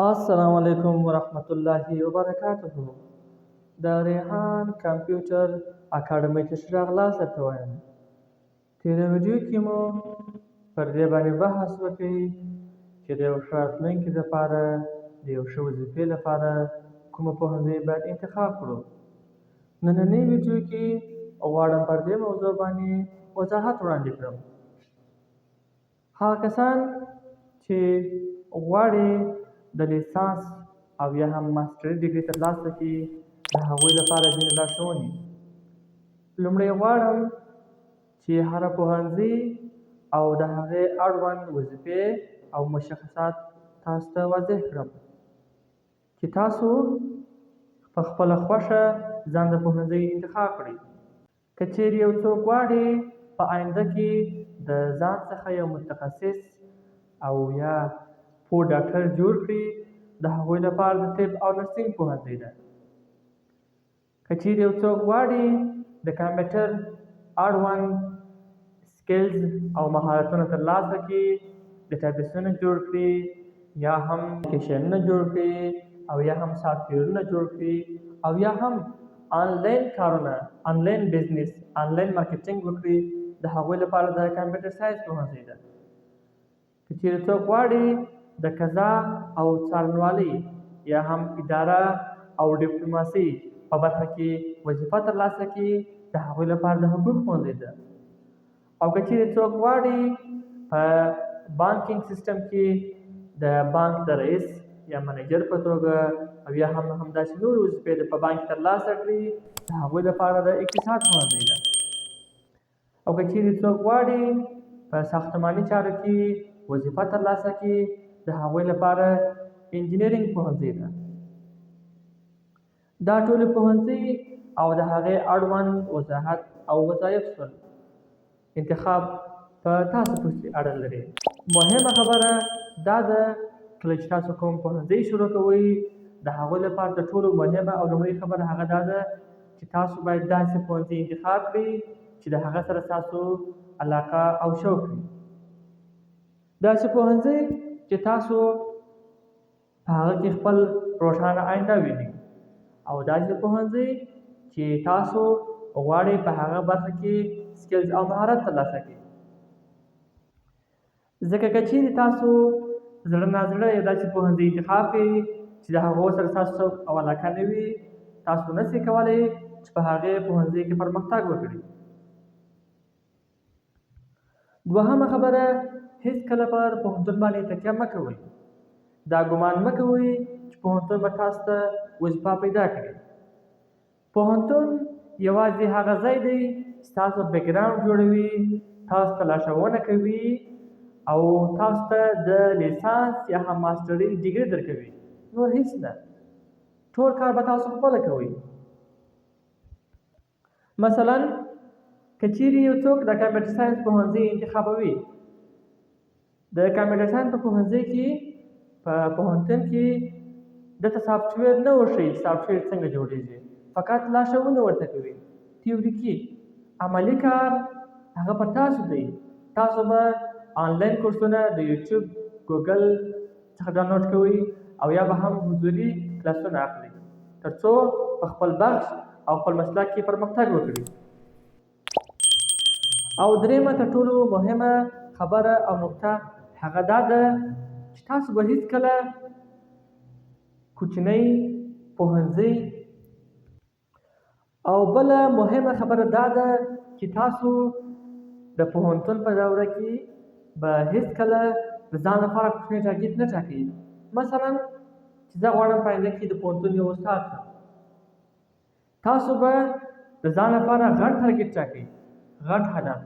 السلام علیکم ورحمت الله وبرکاته. د ریحان کمپیوټر اکاډمۍ ته راغلاست ته وایم. تېره ویډیو کې مو پر دې باندې بحث وکړی چې د یو ښه راتلونکي لپاره د یو ښه وظیفې لپاره کومه پوهنځی باید انتخاب کړو. نننۍ ویډیو کې غواړم پر دې موضوع باندې وضاحت وړاندې کړم. هغه کسان چې غواړي د لیسانس او یا هم ماسټري ډیګري ترلاسه کړي د هغوی لپاره ځینې لارښوونې. لومړی غواړم چې هره پوهنځي او د هغې اړوند وظیفې او مشخصات تاسو ته واضح کړم چې تاسو په خپله خوښه ځان د پوهنځي انتخاب کړئ. که چیرې یو څوک غواړي په آینده کې د ځان څخه یو متخصص او یا پوه ډاکټر جوړ کړي، د هغوی لپاره د طب او نرسنګ پوهنځی ده. که چیرې یو څوک غواړي د کمپیوټر اړوند سکلز او مهارتونه ترلاسه کړي، ډیټابیسونه جوړ کړي یا هم اپلیکیشنونه جوړ کړي او یا هم سافټویرونه جوړ کړي او یا هم آنلاین کارونه، آنلاین بزنس، آنلاین مارکیټینګ وکړي، د هغوی لپاره د کمپیوټر ساینس پوهنځی ده. که چیرې څوک غواړي د قضا او څارنوالۍ یا هم اداره او ډیپلوماسي په برخه کې وظیفه ترلاسه کړي، د هغوی لپاره د حقوق پوهنځی ده. او که چیرې څوک غواړي په بانکینګ سیستم کې د بانک د رئیس یا منیجر په توګه او یا هم همداسې نور وظیفې په بانک ترلاسه کړي، د هغوی لپاره د اقتصاد پوهنځی ده. او که چیرې څوک غواړي په ساختماني چارو کې وظیفه ترلاسه کړي، د هغوی لپاره انجینرینګ پوهنځی ده. دا ټولې پوهنځي او د هغې اړوند وضاحت او وظایف شول. انتخاب په تاسو پورې اړه لري. مهمه خبره دا ده کله چې تاسو کوم پوهنځی شروع کوئ، د هغوی لپاره د ټولو مهمه او لومړۍ خبره هغه دا ده چې تاسو باید داسې پوهنځی انتخاب کړئ چې د هغه سره تاسو علاقه او شوق وي. داسې پوهنځی چې تاسو په هغه کې خپل روښانه آینده وینئ، او داسې پوهنځی چې تاسو غواړئ په هغه برخه کې سکلز او مهارت ترلاسه کړئ. ځکه که چیرې تاسو زړه نازړه یو داسې پوهنځی انتخاب کړئ چې د هغو سره تاسو شوق او علاقه نه وي، تاسو نشئ کولی چې په هغې پوهنځي کې پرمختګ وکړئ. دوهمه خبره، هیڅکله پر پوهنتون باندې تکیه مه کوئ. دا ګمان مه کوئ چې پوهنتون به تاسو ته وظیفه پیدا کړي. پوهنتون یوازې هغه ځای دی چې تاسو بیکګراوند جوړوي، تاسو ته لارښوونه کوي او تاسو ته د لیسانس یا هم ماسټري ډیګري درکوي، نور هیڅ نه. ټول کار به تاسو خپله کوئ. مثلا که چیرې یو څوک د کمپیوټر ساینس پوهنځي انتخابوي، د کمپیوټر ساینس په پوهنځي کې په پوهنتون کې دته سافټویر نه وښیي سافټویر څنګه جوړیږي، فقط لارښوونه ورته کوي. تیوریکي عملي کار هغه پر تاسو دی. تاسو به آنلاین کورسونه د یوټیوب، ګوګل څخه ډاونلوډ کوئ او یا به هم حضوري کلاسونه اخلئ تر څو په خپل بخش او خپل مسلک کې پرمختګ وکړئ. او درېیمه تر ټولو مهمه خبره او نقطه هغه دا ده چې تاسو به هیڅکله کوچنی پوهنځی، او بله مهمه خبره دا ده چې تاسو د پوهنتون په دوره کې به هیڅکله د ځان لپاره کوچنی ټارګېټ نه ټاکئ. مثلا چې زه غواړم په آینده کې د پوهنتون یو استاد شم، تاسو به د ځان لپاره غټ ټارګېټ ټاکئ، غټ هدف،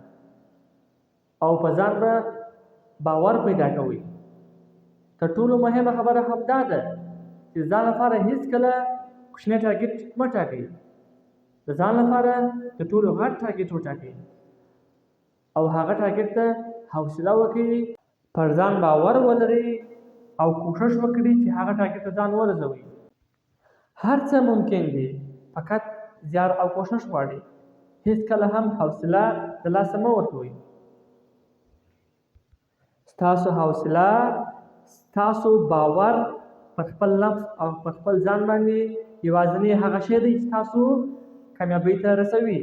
او په ځان به باور پیدا کوئ. تر ټولو مهمه خبره هم دا ده چې ځان لپاره هیڅکله کوچنی ټارګېټ مه ټاکئ. د ځان لپاره د ټولو غټ ټارګېټ وټاکئ او هغه ټارګېټ ته حوصله وکړئ، پر ځان باور ولرئ او کوښښ وکړئ چې هغه ټارګېټ ته ځان ورسوئ. هر څه ممکن دي، فقط زیار او کوښښ غواړي. هیڅکله هم حوصله د لاسه مه ورکوئ. ستاسو حوصله، ستاسو باور پر خپل نفس او پر خپل ځان باندې یوازینی هغه شی دی چې تاسو کامیابۍ ته رسوي.